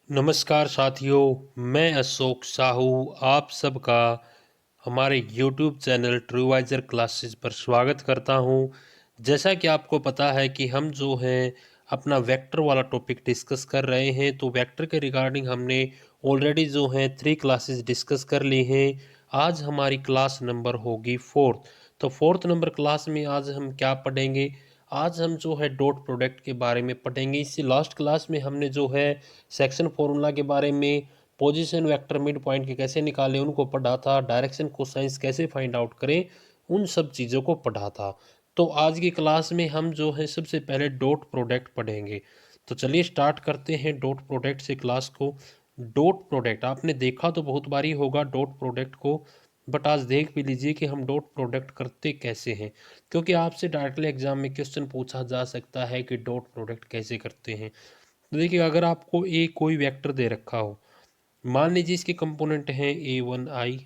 नमस्कार साथियों, मैं अशोक साहू आप सबका हमारे YouTube चैनल ट्रूवाइजर क्लासेस पर स्वागत करता हूं। जैसा कि आपको पता है कि हम जो हैं अपना वेक्टर वाला टॉपिक डिस्कस कर रहे हैं, तो वेक्टर के रिगार्डिंग हमने ऑलरेडी जो हैं 3 क्लासेस डिस्कस कर ली हैं। आज हमारी क्लास नंबर होगी 4th। तो 4th नंबर क्लास में आज हम क्या पढ़ेंगे? आज हम जो है डॉट प्रोडक्ट के बारे में पढ़ेंगे। इससे लास्ट क्लास में हमने जो है सेक्शन फॉर्मूला के बारे में, पोजीशन वेक्टर मिड पॉइंट के कैसे निकालें उनको पढ़ा था, डायरेक्शन कोसाइंस कैसे फाइंड आउट करें उन सब चीज़ों को पढ़ा था। तो आज की क्लास में हम जो है सबसे पहले डॉट प्रोडक्ट पढ़ेंगे। तो चलिए स्टार्ट करते हैं डॉट प्रोडक्ट से क्लास को। डॉट प्रोडक्ट आपने देखा तो बहुत बारी होगा डॉट प्रोडक्ट को, बट आज देख भी लीजिए कि हम डॉट प्रोडक्ट करते कैसे हैं, क्योंकि आपसे डायरेक्टली एग्जाम में क्वेश्चन पूछा जा सकता है कि डॉट प्रोडक्ट कैसे करते हैं। तो देखिए, अगर आपको कोई वेक्टर दे रखा हो, मान लीजिए इसके कंपोनेंट हैं A1i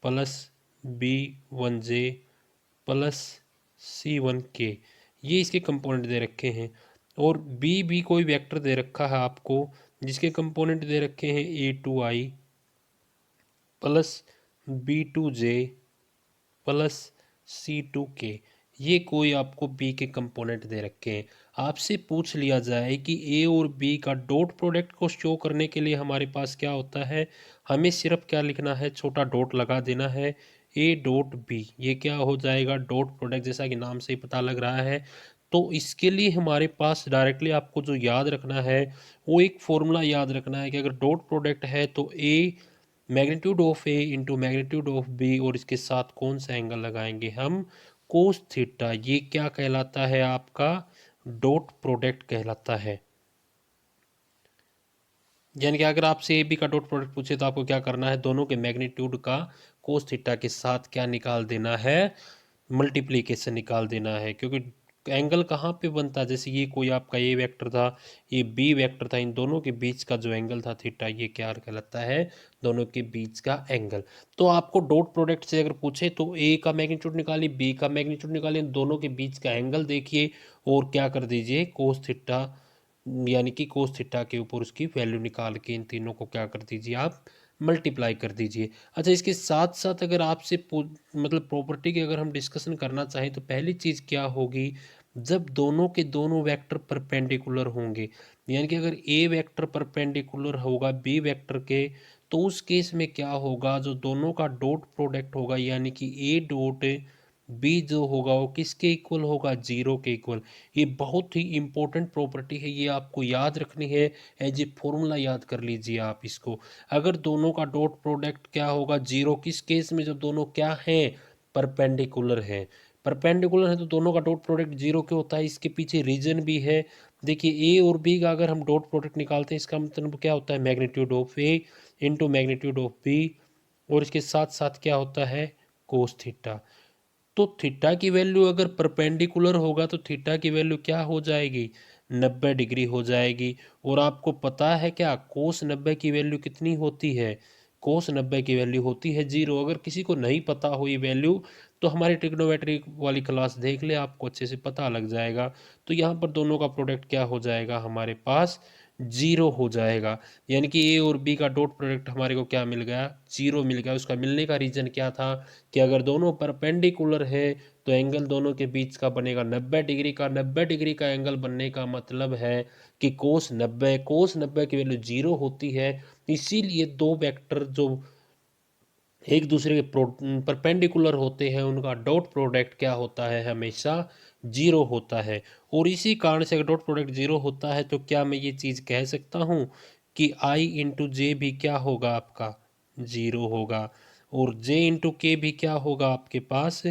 plus B1j plus C1k, ये इसके कंपोनेंट दे रखे हैं। और बी भी कोई वेक्टर दे रखा है आपको, जिसके कंपोनेंट दे रखे हैं A2i plus B2j plus C2k, ये कोई आपको बी के कंपोनेंट दे रखे हैं। आपसे पूछ लिया जाए कि ए और बी का डॉट प्रोडक्ट को शो करने के लिए हमारे पास क्या होता है, हमें सिर्फ क्या लिखना है, छोटा डॉट लगा देना है, ए डॉट बी, ये क्या हो जाएगा डॉट प्रोडक्ट, जैसा कि नाम से ही पता लग रहा है। तो इसके लिए हमारे पास डायरेक्टली आपको जो याद रखना है वो एक फॉर्मूला याद रखना है कि अगर डॉट प्रोडक्ट है तो A magnitude of A into magnitude of B, और इसके साथ कौन सा एंगल लगाएंगे हम, कोस थीटा। ये क्या कहलाता है, आपका डॉट प्रोडक्ट कहलाता है। यानी कि अगर आपसे ए बी का डॉट प्रोडक्ट पूछे तो आपको क्या करना है, दोनों के मैग्नीट्यूड का कोस थीटा के साथ क्या निकाल देना है, मल्टीप्लीकेशन निकाल देना है। क्योंकि एंगल कहाँ पे बनता है, जैसे ये कोई आपका ए वेक्टर था, ये बी वेक्टर था, इन दोनों के बीच का जो एंगल था थीटा, ये क्या कहलाता है, दोनों के बीच का एंगल। तो आपको डॉट प्रोडक्ट से अगर पूछे तो ए का मैग्नीट्यूड निकालिए, बी का मैग्नीट्यूड निकालिए, दोनों के बीच का एंगल देखिए और क्या कर दीजिए, कोस थीटा, यानी कि कोस थीटा के ऊपर उसकी वैल्यू निकाल के इन तीनों को क्या कर दीजिए, आप मल्टीप्लाई कर दीजिए। अच्छा, इसके साथ साथ अगर आपसे मतलब प्रॉपर्टी की अगर हम डिस्कशन करना चाहें तो पहली चीज़ क्या होगी, जब दोनों के दोनों वेक्टर परपेंडिकुलर होंगे, यानी कि अगर ए वेक्टर परपेंडिकुलर होगा बी वेक्टर के, तो उस केस में क्या होगा, जो दोनों का डॉट प्रोडक्ट होगा, यानी कि ए डॉट बी जो होगा वो किसके इक्वल होगा, जीरो के इक्वल। ये बहुत ही इंपॉर्टेंट प्रॉपर्टी है, ये आपको याद रखनी है, एज ए फॉर्मूला याद कर लीजिए आप इसको। अगर दोनों का डॉट प्रोडक्ट क्या होगा, जीरो, किस केस में, जब दोनों क्या हैं, परपेंडिकुलर है। परपेंडिकुलर है तो दोनों का डॉट प्रोडक्ट जीरो क्यों होता है, इसके पीछे रीजन भी है। देखिए, ए और बी का अगर हम डॉट प्रोडक्ट निकालते हैं, इसका मतलब क्या होता है, magnitude of A into magnitude of B, और इसके साथ साथ क्या होता है, कोस थीटा। तो थीटा की वैल्यू अगर परपेंडिकुलर होगा तो थीटा की वैल्यू क्या हो जाएगी, 90 डिग्री हो जाएगी। और आपको पता है क्या, कोस 90 की वैल्यू कितनी होती है, कोस 90 की वैल्यू होती है जीरो। अगर किसी को नहीं पता हो ये वैल्यू तो हमारी ट्रिग्नोमेट्री वाली क्लास देख ले, आपको अच्छे से पता लग जाएगा। तो यहाँ पर दोनों का प्रोडक्ट क्या हो जाएगा, हमारे पास जीरो हो जाएगा। यानी कि ए और बी का डॉट प्रोडक्ट हमारे को क्या मिल गया, जीरो मिल गया। उसका मिलने का रीजन क्या था कि अगर दोनों परपेंडिकुलर है तो एंगल दोनों के बीच का बनेगा 90 डिग्री का। 90 डिग्री का एंगल बनने का मतलब है कि कोस 90 की वैल्यू जीरो होती है। इसीलिए दो वेक्टर जो एक दूसरे के परपेंडिकुलर होते हैं उनका डॉट प्रोडक्ट क्या होता है, हमेशा जीरो होता है। और इसी कारण से अगर डॉट प्रोडक्ट जीरो होता है तो क्या मैं ये चीज़ कह सकता हूँ कि आई इंटू जे भी क्या होगा, आपका जीरो होगा, और जे इंटू के भी क्या होगा आपके पास,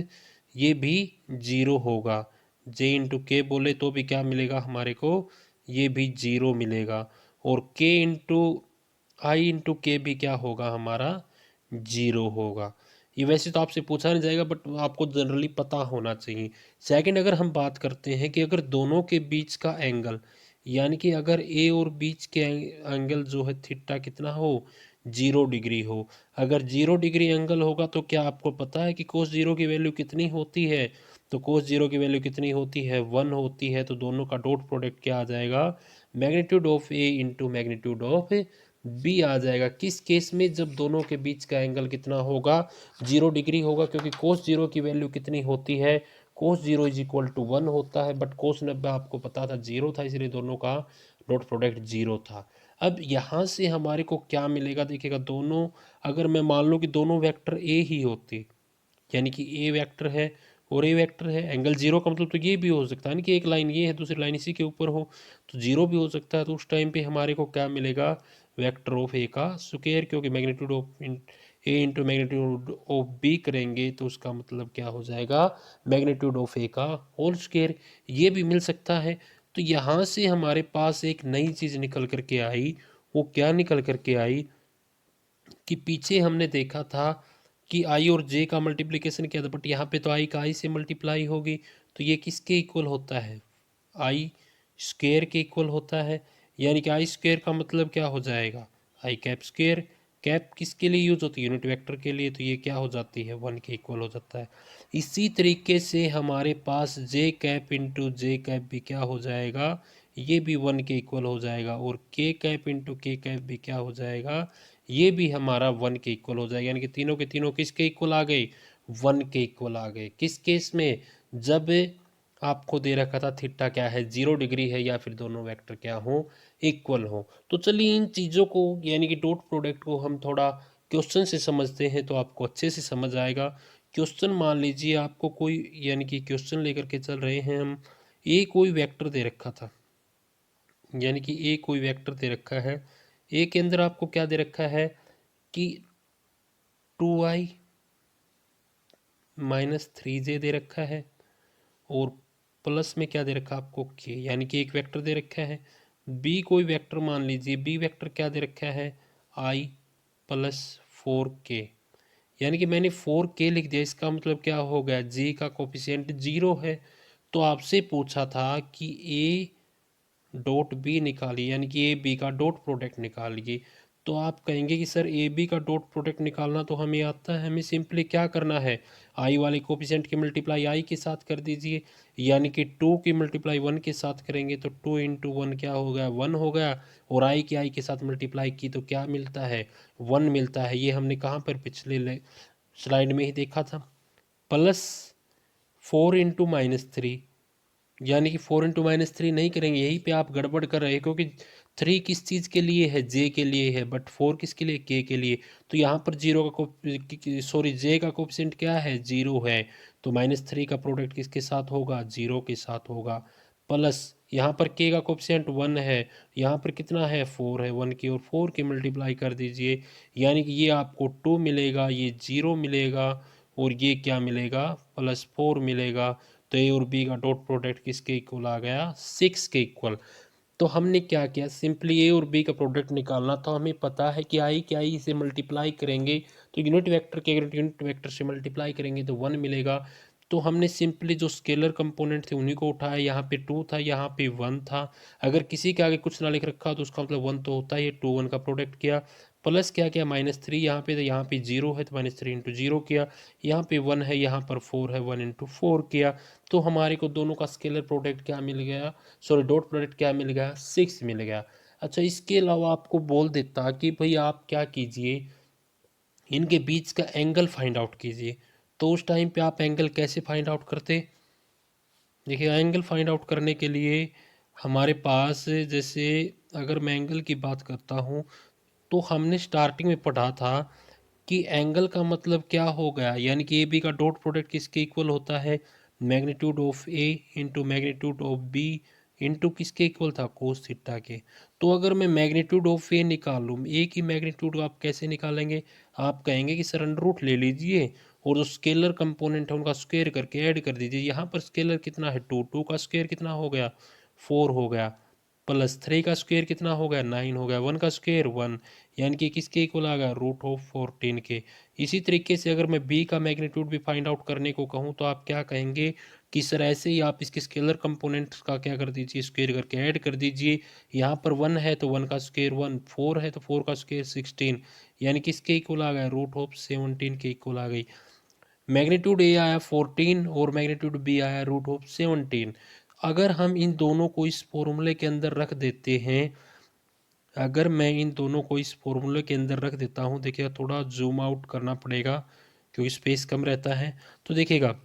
ये भी जीरो होगा। जे इंटू के बोले तो भी क्या मिलेगा हमारे को, ये भी जीरो मिलेगा। और के इंटू आई इंटू के भी क्या होगा हमारा, जीरो होगा। ये वैसे तो आपसे पूछा नहीं जाएगा बट आपको जनरली पता होना चाहिए। सेकंड, अगर हम बात करते हैं कि अगर दोनों के बीच का एंगल, यानी कि अगर ए और बीच के एंगल जो है थीटा कितना हो, 0 डिग्री हो। अगर 0 डिग्री एंगल होगा तो क्या आपको पता है कि कोस जीरो की वैल्यू कितनी होती है, तो कोस जीरो की वैल्यू कितनी होती है, 1 होती है। तो दोनों का डॉट प्रोडक्ट क्या आ जाएगा, magnitude of A into magnitude of B आ जाएगा। किस केस में, जब दोनों के बीच का एंगल कितना होगा, 0 डिग्री होगा, क्योंकि कोस जीरो की वैल्यू कितनी होती है, cos zero is equal to 1 होता है, बट कोस 90 आपको पता था 0 था, इसलिए दोनों का डॉट प्रोडक्ट 0 था। अब यहाँ से हमारे को क्या मिलेगा, देखिएगा दोनों, अगर मैं मान लूँ कि दोनों वेक्टर ए ही होते, यानी कि ए वेक्टर है और ए वेक्टर है, एंगल जीरो का मतलब तो ये भी हो सकता है ना कि एक लाइन ये है दूसरी लाइन इसी के ऊपर हो, तो जीरो भी हो सकता है। तो उस टाइम पे हमारे को क्या मिलेगा, वेक्टर ऑफ ए का स्क्वायर, क्योंकि magnitude of A into magnitude of B करेंगे तो उसका मतलब क्या हो जाएगा, मैग्नीट्यूड ऑफ ए का होल स्क्वायर। ये भी मिल सकता है। तो यहाँ से हमारे पास एक नई चीज़ निकल करके आई। वो क्या निकल करके आई कि पीछे हमने देखा था कि आई और जे का मल्टीप्लिकेशन किया था, बट यहाँ पे तो आई का आई से मल्टीप्लाई होगी, तो ये किसके इक्वल होता है, आई स्क्वेयर के इक्वल होता है। यानी कि आई स्क्वेयर का मतलब क्या हो जाएगा, आई कैप स्क्वेयर। कैप किसके लिए यूज होती है, यूनिट वेक्टर के लिए, तो ये क्या हो जाती है, 1 के इक्वल हो जाता है। इसी तरीके से हमारे पास जे कैप इंटू जे कैप भी क्या हो जाएगा, ये भी 1 के इक्वल हो जाएगा, और के कैप इंटू के कैप भी क्या हो जाएगा, ये भी हमारा 1 के इक्वल हो जाएगा। यानी कि तीनों के तीनों किसके इक्वल आ गए, 1 के इक्वल आ गए। किस केस में, जब आपको दे रखा था थीटा क्या है, 0 डिग्री है, या फिर दोनों वेक्टर क्या हो, इक्वल हो। तो चलिए इन चीज़ों को, यानी कि डॉट प्रोडक्ट को हम थोड़ा क्वेश्चन से समझते हैं तो आपको अच्छे से समझ आएगा। क्वेश्चन मान लीजिए आपको कोई, यानी कि क्वेश्चन लेकर के चल रहे हैं हम, ए कोई वेक्टर दे रखा था, यानी कि ए कोई वेक्टर दे रखा है। ए के अंदर आपको क्या दे रखा है कि 2i माइनस 3j दे रखा है, और प्लस में क्या दे रखा है आपको, के, यानी कि एक वेक्टर दे रखा है। बी कोई वेक्टर मान लीजिए, बी वेक्टर क्या दे रखा है, आई प्लस 4k, यानी कि मैंने 4k लिख दिया। इसका मतलब क्या हो गया, जे का कोफिशिएंट 0 है। तो आपसे पूछा था कि ए डॉट बी निकालिए, यानी कि ए बी का डॉट प्रोडक्ट निकालिए। तो आप कहेंगे कि सर ए बी का डॉट प्रोडक्ट निकालना तो हमें आता है, हमें सिंपली क्या करना है, आई वाले कोफिशिएंट की मल्टीप्लाई आई के साथ कर दीजिए, यानी कि 2 की मल्टीप्लाई 1 के साथ करेंगे तो 2 इंटू 1 क्या हो गया, 1 हो गया, और आई की आई के साथ मल्टीप्लाई की तो क्या मिलता है, 1 मिलता है। ये हमने कहाँ पर पिछले स्लाइड में ही देखा था। प्लस 4 इंटू -3, यानी कि 4 इंटू -3 नहीं करेंगे, यहीं पे आप गड़बड़ कर रहे हैं, क्योंकि 3 किस चीज़ के लिए है, जे के लिए है, बट 4 किसके लिए, के लिए। तो यहाँ पर जीरो का सॉरी जे का कोफिशिएंट क्या है, 0 है। तो -3 का प्रोडक्ट किसके साथ होगा, 0 के साथ होगा। प्लस यहाँ पर के का कोफिशिएंट 1 है, यहाँ पर कितना है, 4 है, 1 की और 4 की मल्टीप्लाई कर दीजिए, यानी कि ये आपको 2 मिलेगा, ये 0 मिलेगा, और ये क्या मिलेगा, +4 मिलेगा। तो ए और बी का डॉट प्रोडक्ट किसके इक्वल आ गया, 6 के इक्वल। तो हमने क्या किया, सिंपली ए और बी का प्रोडक्ट निकालना था। हमें पता है कि आई के आई से मल्टीप्लाई करेंगे तो यूनिट वेक्टर के यूनिट वेक्टर से मल्टीप्लाई करेंगे तो 1 मिलेगा। तो हमने सिंपली जो स्केलर कंपोनेंट थे उन्हीं को उठाया, यहाँ पे 2 था, यहाँ पे 1 था। अगर किसी के आगे कुछ ना लिख रखा तो उसका मतलब 1 तो होता ही है, 2 1 का प्रोडक्ट किया। प्लस क्या किया, -3 यहाँ पे, तो यहाँ पे 0 है तो -3 इंटू 0 किया, यहाँ पे 1 है, यहाँ पर 4 है, 1 इंटू 4 किया। तो हमारे को दोनों का स्केलर प्रोडक्ट क्या मिल गया, सॉरी डॉट प्रोडक्ट क्या मिल गया, 6 मिल गया। अच्छा, इसके अलावा आपको बोल देता कि भाई आप क्या कीजिए, इनके बीच का एंगल फाइंड आउट कीजिए। तो उस टाइम पे आप एंगल कैसे फाइंड आउट करते, देखिए एंगल फाइंड आउट करने के लिए हमारे पास, जैसे अगर मैं एंगल की बात करता हूँ, तो हमने स्टार्टिंग में पढ़ा था कि एंगल का मतलब क्या हो गया, यानी कि ए बी का डॉट प्रोडक्ट किसके इक्वल होता है, magnitude of A into magnitude of B into किसके इक्वल था, कोस थीटा के। तो अगर मैं मैग्नीट्यूड ऑफ ए निकालूँ, ए की मैग्नीट्यूड आप कैसे निकालेंगे, आप कहेंगे कि सर अंडर रूट ले लीजिए और जो स्केलर कंपोनेंट है उनका स्क्वायर करके ऐड कर दीजिए। यहाँ पर स्केलर कितना है, 2, 2 का स्क्वायर कितना हो गया, 4 हो गया, +3 का स्क्वायर कितना हो गया, 9 हो गया, 1 का स्क्वायर 1, यानी कि किसके इक्वल आ गया, √14 के। इसी तरीके से अगर मैं बी का मैग्नीट्यूड भी फाइंड आउट करने को कहूँ तो आप क्या कहेंगे कि सर ऐसे ही आप इसके स्केलर कंपोनेंट्स का क्या कर दीजिए, स्क्वायर करके ऐड कर दीजिए। यहाँ पर 1 है तो 1 का स्क्वायर 1, 4 है तो 4 का स्क्वायर 16, यानी किसके इक्वल आ गया, √17 के इक्वल आ गई। मैग्नीट्यूड ए आया 14 और मैग्नीट्यूड बी आया √17। अगर हम इन दोनों को इस फॉर्मूले के अंदर रख देते हैं, अगर मैं इन दोनों को इस फॉर्मूले के अंदर रख देता हूँ, देखिएगा थोड़ा जूम आउट करना पड़ेगा क्योंकि स्पेस कम रहता है। तो देखिएगा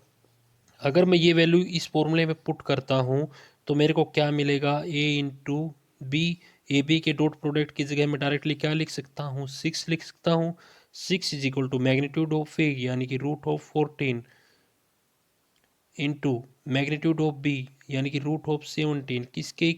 अगर मैं ये वैल्यू इस फॉर्मूले में पुट करता हूँ तो मेरे को क्या मिलेगा, ए इंटू बी। ए बी के डॉट प्रोडक्ट की जगह मैं डायरेक्टली क्या लिख सकता हूँ, 6 लिख सकता हूँ। 6 is equal to magnitude of A यानी कि √14 इंटू मैग्नीट्यूड ऑफ बी यानी कि √17। किसके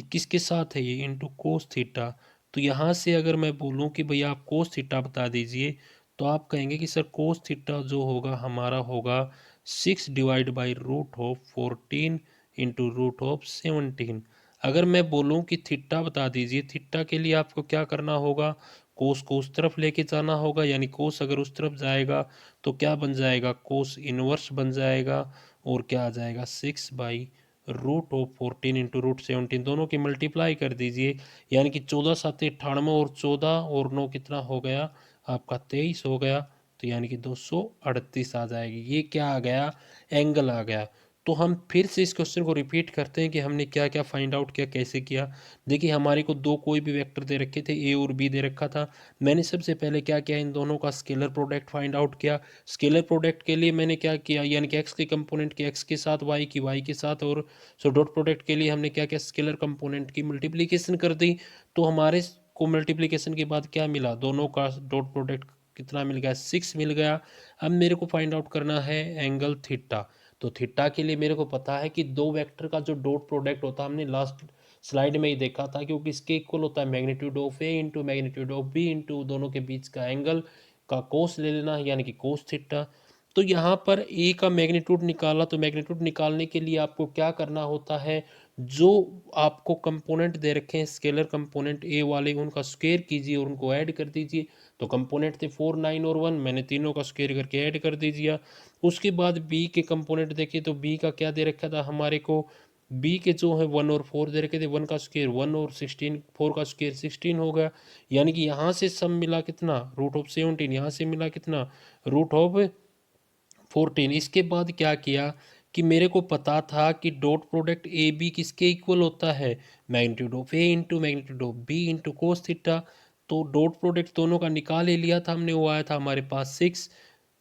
किसके साथ है ये, इंटू कोस थीटा। तो यहाँ से अगर मैं बोलूँ कि भैया आप कोस थीटा बता दीजिए तो आप कहेंगे कि सर कोस थीटा जो होगा हमारा होगा 6 डिवाइड बाई √14 इंटू √17। अगर मैं बोलूँ कि थीटा बता दीजिए, थीटा के लिए आपको क्या करना होगा, कोस को उस तरफ लेके जाना होगा, यानी कोस अगर उस तरफ जाएगा तो क्या बन जाएगा, कोस इनवर्स बन जाएगा। और क्या आ जाएगा, 6/√14 इंटू √17, दोनों की मल्टीप्लाई कर दीजिए, यानी कि 14 7 98 और 14 और 9 कितना हो गया आपका 23 हो गया। तो यानी कि 238 आ जाएगी। ये क्या आ गया, एंगल आ गया। तो हम फिर से इस क्वेश्चन को रिपीट करते हैं कि हमने क्या क्या फाइंड आउट किया, कैसे किया। देखिए हमारे को दो कोई भी वेक्टर दे रखे थे, ए और बी दे रखा था। मैंने सबसे पहले क्या किया, इन दोनों का स्केलर प्रोडक्ट फाइंड आउट किया। स्केलर प्रोडक्ट के लिए मैंने क्या किया, यानी कि एक्स के कंपोनेंट के एक्स के साथ, वाई की वाई के साथ, और सो डॉट प्रोडक्ट के लिए हमने क्या किया, स्केलर कंपोनेंट की मल्टीप्लीकेशन कर दी। तो हमारे को मल्टीप्लीकेशन के बाद क्या मिला, दोनों का डॉट प्रोडक्ट कितना मिल गया, 6 मिल गया। अब मेरे को फाइंड आउट करना है एंगल थीटा। तो थीटा के लिए मेरे को पता है कि दो वेक्टर का जो डॉट प्रोडक्ट होता है, हमने लास्ट स्लाइड में ही देखा था, क्योंकि इसके इक्वल होता है magnitude of A into magnitude of B into दोनों के बीच का एंगल का कोस ले लेना है, यानी कि कोस थीटा। तो यहाँ पर ए का मैग्नीट्यूड निकाला, तो मैग्नीट्यूड निकालने के लिए आपको क्या करना होता है, जो आपको कंपोनेंट दे रखे हैं स्केलर कंपोनेंट ए वाले, उनका स्क्वायर कीजिए और उनको ऐड कर दीजिए। तो कंपोनेंट थे 4 9 और 1, मैंने तीनों का स्क्वायर करके ऐड कर दीजिए। उसके बाद बी के कंपोनेंट देखिए, तो बी का क्या दे रखा था हमारे को, बी के जो है 1 और 4 दे रखे थे, 1 का स्क्वायर 1 और 16, 4 का स्क्वायर 16 हो गया। यानी कि यहाँ से सम मिला कितना, √17, यहाँ से मिला कितना, √14। इसके बाद क्या किया कि मेरे को पता था कि डॉट प्रोडक्ट ए बी किसके इक्वल होता है, magnitude of A into magnitude of B into cos theta. तो डॉट प्रोडक्ट दोनों का निकाल ही लिया था हमने, वो आया था हमारे पास 6।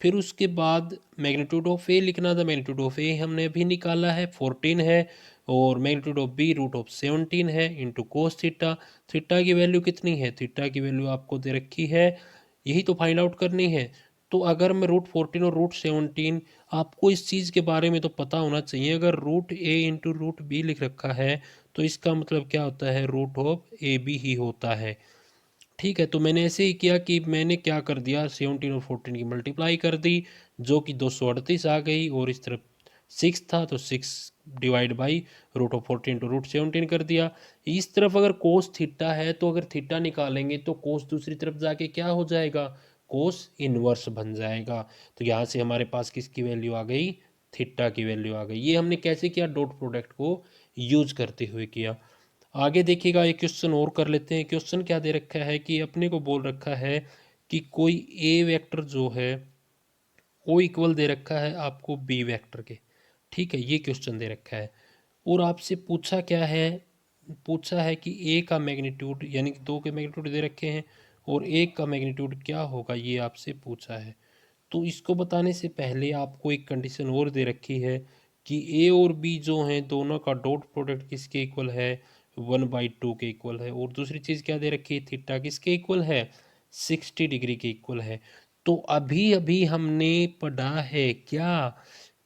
फिर उसके बाद मैग्नीट्यूड ऑफ ए लिखना था, मैग्नीट्यूड ऑफ ए हमने अभी निकाला है 14 है, और मैग्नीट्यूड ऑफ बी √17 है इंटू कोस थीटा। थीटा की वैल्यू कितनी है, थीटा की वैल्यू आपको दे रखी है, यही तो फाइंड आउट करनी है। तो अगर मैं √14 और √17, आपको इस चीज़ के बारे में तो पता होना चाहिए, अगर √a इंटू √b लिख रखा है तो इसका मतलब क्या होता है, √ab ही होता है। ठीक है, तो मैंने ऐसे ही किया कि मैंने क्या कर दिया, 17 और 14 की मल्टीप्लाई कर दी, जो कि 238 आ गई, और इस तरफ 6 था तो 6 डिवाइड बाई √14 टू √17 कर दिया। इस तरफ अगर कोस थीटा है तो अगर थीटा निकालेंगे तो कोस दूसरी तरफ जाके क्या हो जाएगा, कोस इनवर्स बन जाएगा। तो यहाँ से हमारे पास किसकी वैल्यू आ गई, थीटा की वैल्यू आ गई। ये हमने कैसे किया, डॉट प्रोडक्ट को यूज करते हुए किया। आगे देखिएगा, एक क्वेश्चन और कर लेते हैं। क्वेश्चन क्या दे रखा है कि अपने को बोल रखा है कि कोई ए वेक्टर जो है वो इक्वल दे रखा है आपको बी वेक्टर के। ठीक है, ये क्वेश्चन दे रखा है, और आपसे पूछा क्या है, पूछा है कि ए का मैग्नीट्यूड, यानी कि दो के मैग्नीट्यूड दे रखे हैं, और एक का मैग्नीट्यूड क्या होगा ये आपसे पूछा है। तो इसको बताने से पहले आपको एक कंडीशन और दे रखी है कि ए और बी जो हैं दोनों का डॉट प्रोडक्ट किसके इक्वल है, 1/2 के इक्वल है। और दूसरी चीज़ क्या दे रखी है, थीटा किसके इक्वल है, 60 डिग्री के इक्वल है। तो अभी अभी हमने पढ़ा है क्या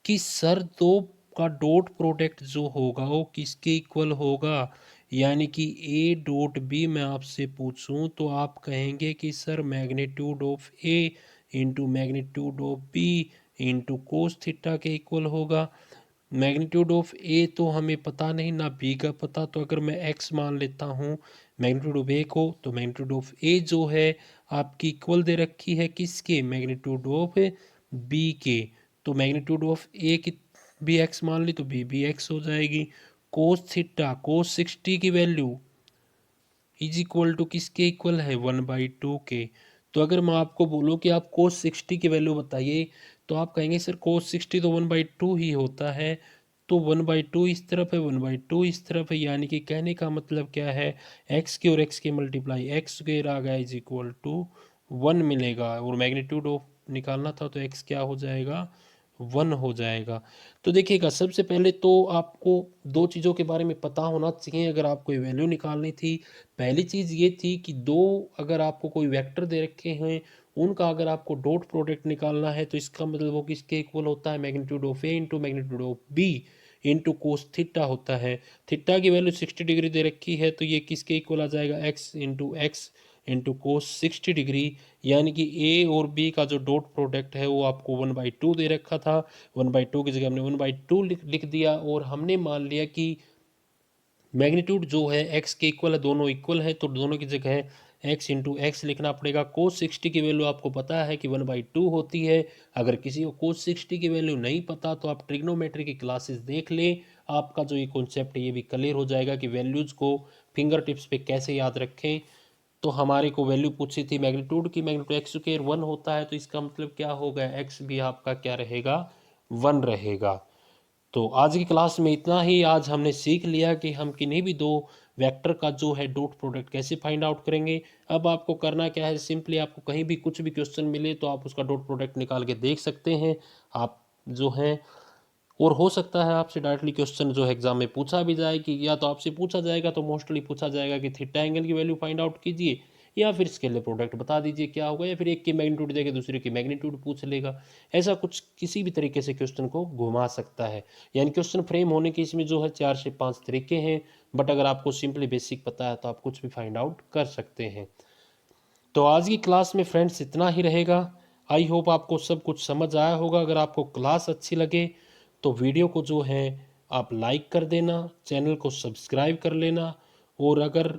कि सर दो का डॉट प्रोडक्ट जो होगा वो किसके इक्वल होगा, यानी कि ए डॉट बी मैं आपसे पूछूं तो आप कहेंगे कि sir magnitude of A into magnitude of B into cos theta के इक्वल होगा। मैग्नीट्यूड ऑफ ए तो हमें पता नहीं ना बी का पता, तो अगर मैं एक्स मान लेता हूँ मैग्नीट्यूड ऑफ ए को, तो मैग्नीट्यूड ऑफ ए जो है आपकी इक्वल दे रखी है किसके, मैग्नीट्यूड ऑफ बी के। तो मैग्नीट्यूड ऑफ ए की भी एक्स मान ली तो बी भी एक्स हो जाएगी। कोस थीटा, कोस 60 की वैल्यू इज इक्वल टू किसके इक्वल है, 1/2 के। तो अगर मैं आपको बोलूँ कि आप कोस 60 की वैल्यू बताइए, तो आप कहेंगे सर cos 60 तो 1/2 ही होता है, तो 1/2 इस तरफ है, 1/2 इस तरफ है, यानी कि कहने का मतलब क्या है, एक्स के और एक्स के मल्टीप्लाई एक्स स्क्वेयर आ गया इज इक्वल टू 1 मिलेगा, और मैग्नीट्यूड ऑफ निकालना था तो एक्स क्या हो जाएगा, 1 हो जाएगा। तो देखिएगा, सबसे पहले तो आपको दो चीज़ों के बारे में पता होना चाहिए अगर आपको वैल्यू निकालनी थी। पहली चीज़ ये थी कि दो अगर आपको कोई वेक्टर दे रखे हैं, उनका अगर आपको डॉट प्रोडक्ट निकालना है तो इसका मतलब वो किसके इक्वल होता है, magnitude of A into magnitude of B into cos theta होता है। थीटा की वैल्यू 60 डिग्री दे रखी है, तो ये किसके इक्वल आ जाएगा, एक्स इंटू कोस 60 डिग्री, यानी कि ए और बी का जो डॉट प्रोडक्ट है वो आपको 1/2 दे रखा था, 1/2 की जगह हमने 1/2 लिख दिया, और हमने मान लिया कि मैग्नीट्यूड जो है एक्स के इक्वल है, दोनों इक्वल है, तो दोनों की जगह एक्स इंटू एक्स लिखना पड़ेगा। कोस 60 की वैल्यू आपको पता है कि 1/2 होती है। अगर किसी को कोस 60 की वैल्यू नहीं पता तो आप ट्रिग्नोमेट्री की क्लासेस देख लें, आपका जो ये कॉन्सेप्ट है ये भी क्लियर हो जाएगा कि वैल्यूज़ को फिंगर टिप्स पे कैसे याद रखें। तो हमारे को वैल्यू पूछी थी मैग्नीट्यूड की, मैग्नीट्यूड एक्स स्क्वायर 1 होता है, तो इसका मतलब क्या होगा, एक्स भी आपका क्या रहेगा, 1 रहेगा। तो आज की क्लास में इतना ही। आज हमने सीख लिया कि हम किन्हीं भी दो वेक्टर का जो है डॉट प्रोडक्ट कैसे फाइंड आउट करेंगे। अब आपको करना क्या है, सिंपली आपको कहीं भी कुछ भी क्वेश्चन मिले तो आप उसका डॉट प्रोडक्ट निकाल के देख सकते हैं आप जो है, और हो सकता है आपसे डायरेक्टली क्वेश्चन जो है एग्जाम में पूछा भी जाए कि, या तो आपसे पूछा जाएगा तो मोस्टली पूछा जाएगा कि थीटा एंगल की वैल्यू फाइंड आउट कीजिए, या फिर स्केलर प्रोडक्ट बता दीजिए क्या होगा, या फिर एक की मैग्नीट्यूड देके दूसरे की मैग्नीट्यूड पूछ लेगा। ऐसा कुछ किसी भी तरीके से क्वेश्चन को घुमा सकता है। यानी क्वेश्चन फ्रेम होने के इसमें जो है 4 से 5 तरीके हैं, बट अगर आपको सिंपली बेसिक पता है तो आप कुछ भी फाइंड आउट कर सकते हैं। तो आज की क्लास में फ्रेंड्स इतना ही रहेगा। आई होप आपको सब कुछ समझ आया होगा। अगर आपको क्लास अच्छी लगे तो वीडियो को जो है आप लाइक कर देना, चैनल को सब्सक्राइब कर लेना, और अगर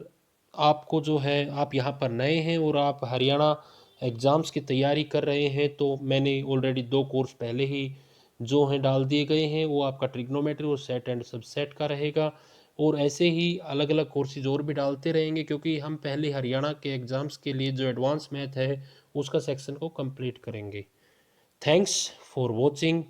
आपको जो है आप यहाँ पर नए हैं और आप हरियाणा एग्ज़ाम्स की तैयारी कर रहे हैं, तो मैंने ऑलरेडी 2 कोर्स पहले ही जो हैं डाल दिए गए हैं। वो आपका ट्रिग्नोमेट्री और सेट एंड सबसेट का रहेगा, और ऐसे ही अलग अलग कोर्सेज और भी डालते रहेंगे, क्योंकि हम पहले हरियाणा के एग्ज़ाम्स के लिए जो एडवांस मैथ है उसका सेक्शन को कंप्लीट करेंगे। Thanks for watching.